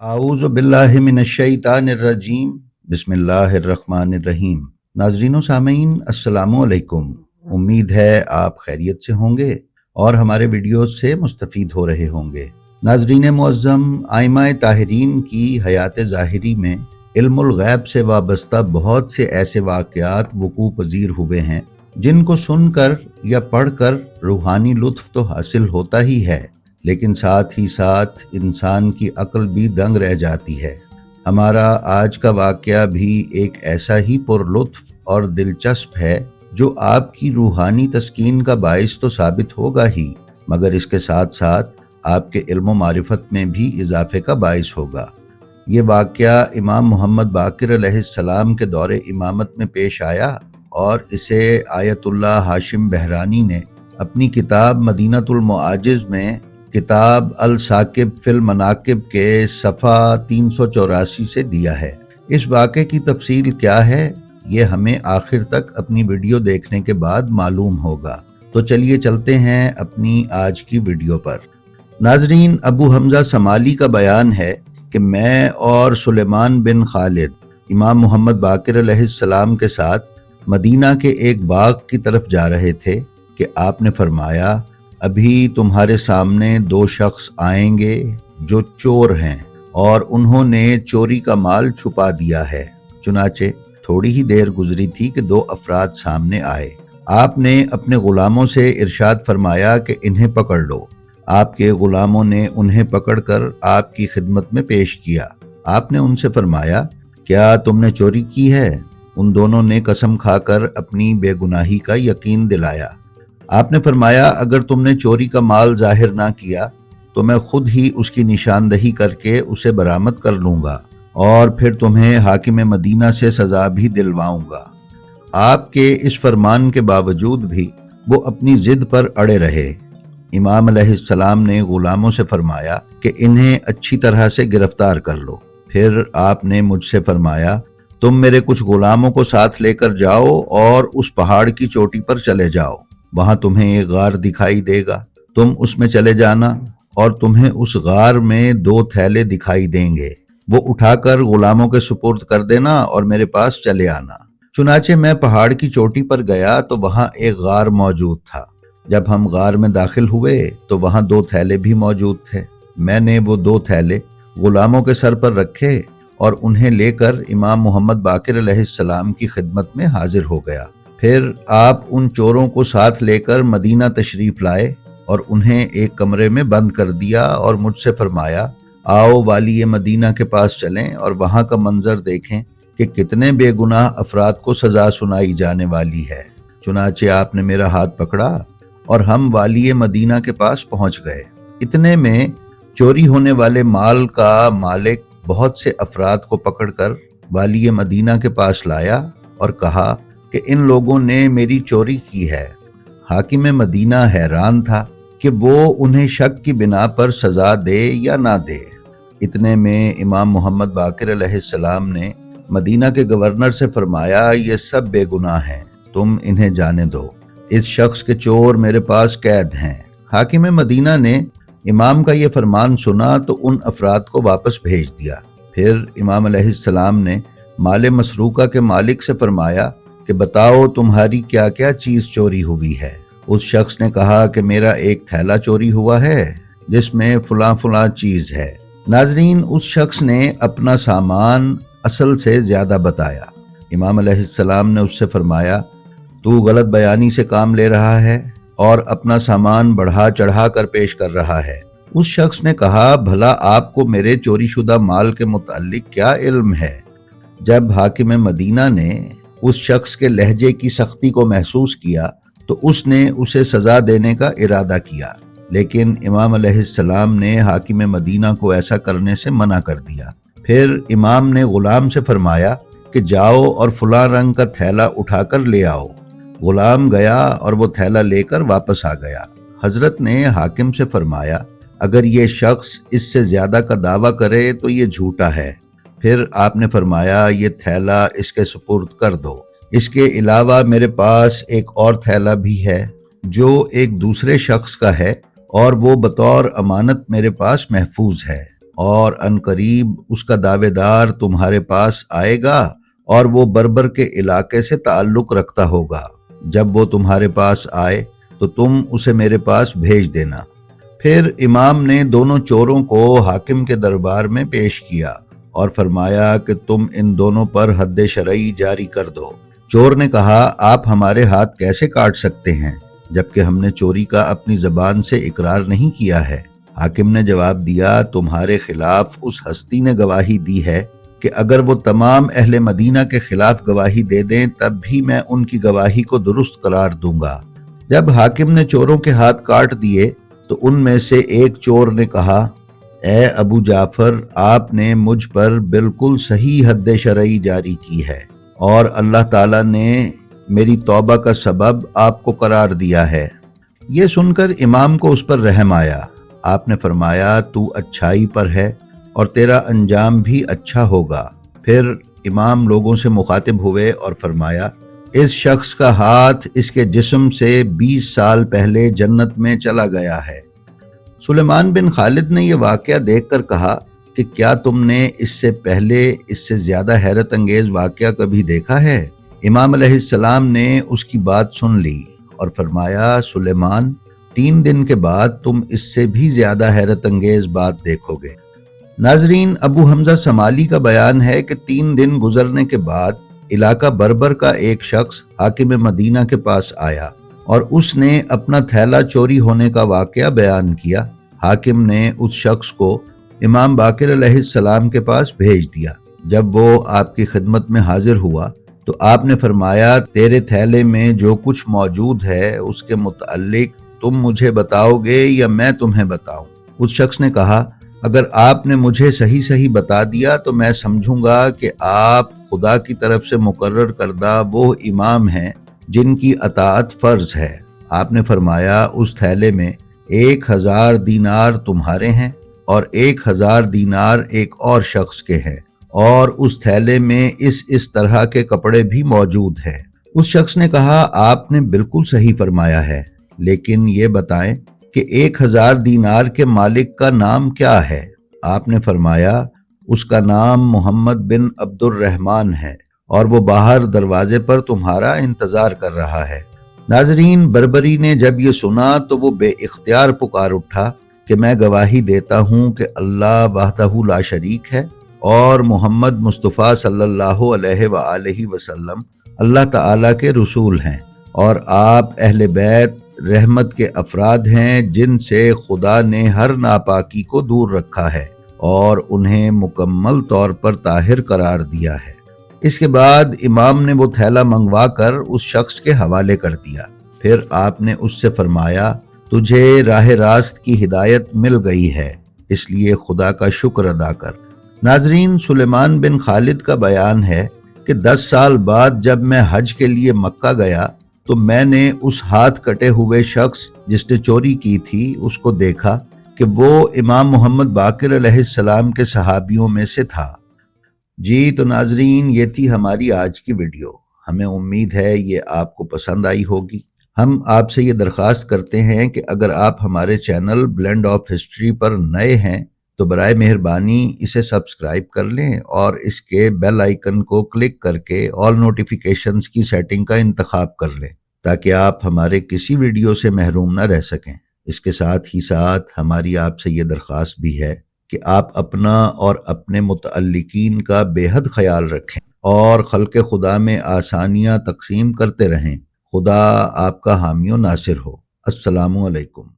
आऊज़ु बिल्लाहि मिनश्शैतानिर्रजीम बिस्मिल्लाहिर्रहमानिर्रहीम। नाज़रीन व सामीन, अस्सलामु अलैकुम। उम्मीद है आप खैरियत से होंगे और हमारे वीडियोस से मुस्तफ़ीद हो रहे होंगे। नाज़रीन मुअज़्ज़म, आइमाए ताहिरीन की हयात ज़ाहिरी में इल्मुल गैब से वाबस्ता बहुत से ऐसे वाक़यात वक़ू पज़ीर हुए हैं जिनको सुनकर या पढ़कर रूहानी लुत्फ़ तो हासिल होता ही है, लेकिन साथ ही साथ इंसान की अक्ल भी दंग रह जाती है। हमारा आज का वाक़या भी एक ऐसा ही पुरलुत्फ़ और दिलचस्प है जो आपकी रूहानी तस्कीन का बाइस तो साबित होगा ही, मगर इसके साथ साथ आपके इल्म व मारिफत में भी इजाफे का बाइस होगा। ये वाक़या इमाम मोहम्मद बाक़िर अलैहिस्सलाम के दौरे इमामत में पेश आया और इसे आयतुल्लाह हाशिम बहरानी ने अपनी किताब मदीनतुल मुआजिज़ में किताब अल साकिब फिल मनाकिब के सफ़ा 384 से दिया है। इस वाक़े की तफसील क्या है ये हमें आखिर तक अपनी वीडियो देखने के बाद मालूम होगा। तो चलिए चलते हैं अपनी आज की वीडियो पर। नाजरीन, अबू हमज़ा समाली का बयान है कि मैं और सुलेमान बिन खालिद इमाम मोहम्मद बाक़िर अलैहिस्सलाम के साथ मदीना के एक बाग की तरफ जा रहे थे कि आपने फरमाया, अभी तुम्हारे सामने दो शख्स आएंगे जो चोर हैं और उन्होंने चोरी का माल छुपा दिया है। चुनाचे थोड़ी ही देर गुजरी थी कि दो अफराद सामने आए। आपने अपने गुलामों से इरशाद फरमाया कि इन्हें पकड़ लो। आपके गुलामों ने उन्हें पकड़कर आपकी खिदमत में पेश किया। आपने उनसे फरमाया, क्या तुमने चोरी की है? उन दोनों ने कसम खाकर अपनी बेगुनाही का यकीन दिलाया। आपने फरमाया, अगर तुमने चोरी का माल जाहिर ना किया तो मैं खुद ही उसकी निशानदही करके उसे बरामद कर लूँगा और फिर तुम्हें हाकिम मदीना से सज़ा भी दिलवाऊँगा। आपके इस फरमान के बावजूद भी वो अपनी ज़िद पर अड़े रहे। इमाम अलैहिस्सलाम ने गुलामों से फरमाया कि इन्हें अच्छी तरह से गिरफ्तार कर लो। फिर आपने मुझसे फरमाया, तुम मेरे कुछ गुलामों को साथ लेकर जाओ और उस पहाड़ की चोटी पर चले जाओ। वहां तुम्हें एक गार दिखाई देगा, तुम उसमें चले जाना और तुम्हें उस गार में दो थैले दिखाई देंगे। वो उठाकर गुलामों के सुपुर्द कर देना और मेरे पास चले आना। चुनाचे मैं पहाड़ की चोटी पर गया तो वहां एक गार मौजूद था। जब हम गार में दाखिल हुए तो वहां दो थैले भी मौजूद थे। मैंने वो दो थैले गुलामों के सर पर रखे और उन्हें लेकर इमाम मोहम्मद बाक़िर अलैहिस्सलाम की खिदमत में हाजिर हो गया। फिर आप उन चोरों को साथ लेकर मदीना तशरीफ लाए और उन्हें एक कमरे में बंद कर दिया और मुझसे फरमाया, आओ वाली मदीना के पास चलें और वहां का मंजर देखें कि कितने बेगुनाह अफराद को सजा सुनाई जाने वाली है। चुनाचे आपने मेरा हाथ पकड़ा और हम वाली मदीना के पास पहुंच गए। इतने में चोरी होने वाले माल का मालिक बहुत से अफराद को पकड़कर वाली मदीना के पास लाया और कहा कि इन लोगों ने मेरी चोरी की है। हाकिम मदीना हैरान था कि वो उन्हें शक की बिना पर सजा दे या ना दे। इतने में इमाम मोहम्मद बाक़िर अलैहिस्सलाम ने मदीना के गवर्नर से फरमाया, ये सब बेगुनाह हैं, तुम इन्हें जाने दो। इस शख्स के चोर मेरे पास कैद हैं। हाकिम मदीना ने इमाम का ये फरमान सुना तो उन अफराद को वापस भेज दिया। फिर इमाम अलैहिस्सलाम ने माले मसरूका के मालिक से फरमाया कि बताओ तुम्हारी क्या क्या चीज चोरी हुई है। उस शख्स ने कहा कि मेरा एक थैला चोरी हुआ है जिसमें फुला फुला चीज है। नाजरीन, उस शख्स ने अपना सामान असल से ज्यादा बताया। इमाम अलैहिस्सलाम ने उससे फरमाया, तू गलत बयानी से काम ले रहा है और अपना सामान बढ़ा चढ़ा कर पेश कर रहा है। उस शख्स ने कहा, भला आपको मेरे चोरी शुदा माल के मुताल्लिक क्या इल्म है? जब हाकिम मदीना ने उस शख्स के लहजे की सख्ती को महसूस किया तो उसने उसे सजा देने का इरादा किया, लेकिन इमाम अलैहिस्सलाम ने हाकिम मदीना को ऐसा करने से मना कर दिया। फिर इमाम ने गुलाम से फरमाया कि जाओ और फुला रंग का थैला उठाकर ले आओ। गुलाम गया और वो थैला लेकर वापस आ गया। हजरत ने हाकिम से फरमाया, अगर ये शख्स इससे ज्यादा का दावा करे तो ये झूठा है। फिर आपने फरमाया, ये थैला इसके सुपुर्द कर दो। इसके अलावा मेरे पास एक और थैला भी है जो एक दूसरे शख्स का है और वो बतौर अमानत मेरे पास महफूज है। اور अनकरीब उसका दावेदार तुम्हारे पास आएगा और वो बर्बर के इलाके से ताल्लुक रखता होगा। जब वो तुम्हारे पास आए तो तुम उसे मेरे पास भेज देना। फिर इमाम ने दोनों चोरों को हाकिम के दरबार में पेश किया और फरमाया कि तुम इन दोनों पर हद शरई जारी कर दो। चोर ने कहा, आप हमारे हाथ कैसे काट सकते हैं जबकि हमने चोरी का अपनी ज़बान से इकरार नहीं किया है। हाकिम ने जवाब दिया, तुम्हारे खिलाफ उस हस्ती ने गवाही दी है कि अगर वो तमाम अहले मदीना के खिलाफ गवाही दे दें तब भी मैं उनकी गवाही को दुरुस्त करार दूंगा। जब हाकिम ने चोरों के हाथ काट दिए तो उनमें से एक चोर ने कहा, ए अबू जाफर, आपने मुझ पर बिल्कुल सही हद शरई जारी की है और अल्लाह ताला ने मेरी तौबा का सबब आपको करार दिया है। ये सुनकर इमाम को उस पर रहम आया। आपने फरमाया, तू अच्छाई पर है और तेरा अंजाम भी अच्छा होगा। फिर इमाम लोगों से मुखातिब हुए और फरमाया, इस शख्स का हाथ इसके जिस्म से 20 साल पहले जन्नत में चला गया है। सुलेमान बिन खालिद ने यह वाक़या देखकर कहा कि क्या तुमने इससे पहले इससे ज़्यादा हैरत अंगेज़ वाक़या कभी देखा है? इमाम अलैहिस्सलाम ने उसकी बात सुन ली और फरमाया, सुलेमान, 3 दिन के बाद तुम इससे भी ज़्यादा हैरत अंगेज़ बात देखोगे। नाजरीन, अबू हमजा समाली का बयान है कि 3 दिन गुजरने के बाद इलाका बर्बर का एक शख्स हाकिम मदीना के पास आया और उसने अपना थैला चोरी होने का वाक़या बयान किया। हाकिम ने उस शख्स को इमाम बाकिर अलैहिस्सलाम के पास भेज दिया। जब वो आपकी खिदमत में हाजिर हुआ तो आपने फरमाया, तेरे थैले में जो कुछ मौजूद है उसके मुताल्लिक तुम मुझे बताओगे या मैं तुम्हें बताऊं? उस शख्स ने कहा, अगर आपने मुझे सही सही बता दिया तो मैं समझूंगा कि आप खुदा की तरफ से मुकर्रर करदा वो इमाम हैं जिनकी अताअत फर्ज है। आपने फरमाया, उस थैले में 1000 दीनार तुम्हारे हैं और 1000 दीनार एक और शख्स के हैं और उस थैले में इस तरह के कपड़े भी मौजूद हैं। उस शख्स ने कहा, आपने बिल्कुल सही फरमाया है, लेकिन ये बताएं कि 1000 दीनार के मालिक का नाम क्या है? आपने फरमाया, उसका नाम मोहम्मद बिन अब्दुर्रहमान है और वो बाहर दरवाजे पर तुम्हारा इंतजार कर रहा है। नाजरीन, बर्बरी ने जब ये सुना तो वो बेइख्तियार पुकार उठा कि मैं गवाही देता हूँ कि अल्लाह वहदहू ला शरीक है और मोहम्मद मुस्तफ़ा सल्लल्लाहु अलैहि वसल्लम अल्लाह ताला के रसूल हैं और आप अहले बैत रहमत के अफराद हैं जिनसे खुदा ने हर नापाकी को दूर रखा है और उन्हें मुकम्मल तौर पर ताहिर करार दिया है। इसके बाद इमाम ने वो थैला मंगवा कर उस शख्स के हवाले कर दिया। फिर आपने उससे फरमाया, तुझे राह रास्त की हिदायत मिल गई है, इसलिए खुदा का शुक्र अदा कर। नाजरीन, सुलेमान बिन खालिद का बयान है कि 10 साल बाद जब मैं हज के लिए मक्का गया तो मैंने उस हाथ कटे हुए शख्स जिसने चोरी की थी उसको देखा कि वो इमाम मोहम्मद बाकिर अलैहिस्सलाम के सहाबियों में से था। जी तो नाजरीन, ये थी हमारी आज की वीडियो। हमें उम्मीद है ये आपको पसंद आई होगी। हम आपसे ये दरख्वास्त करते हैं कि अगर आप हमारे चैनल ब्लेंड ऑफ हिस्ट्री पर नए हैं तो बराए मेहरबानी इसे सब्सक्राइब कर लें और इसके बेल आइकन को क्लिक करके ऑल नोटिफिकेशंस की सेटिंग का इंतखाब कर लें ताकि आप हमारे किसी वीडियो से महरूम न रह सकें। इसके साथ ही साथ हमारी आपसे ये दरख्वास्त भी है कि आप अपना और अपने मुतअल्लिकीन का बेहद ख्याल रखें और खल्क़े खुदा में आसानियाँ तक़सीम करते रहें। खुदा आपका हामी व नासिर हो। अस्सलामु अलैकुम।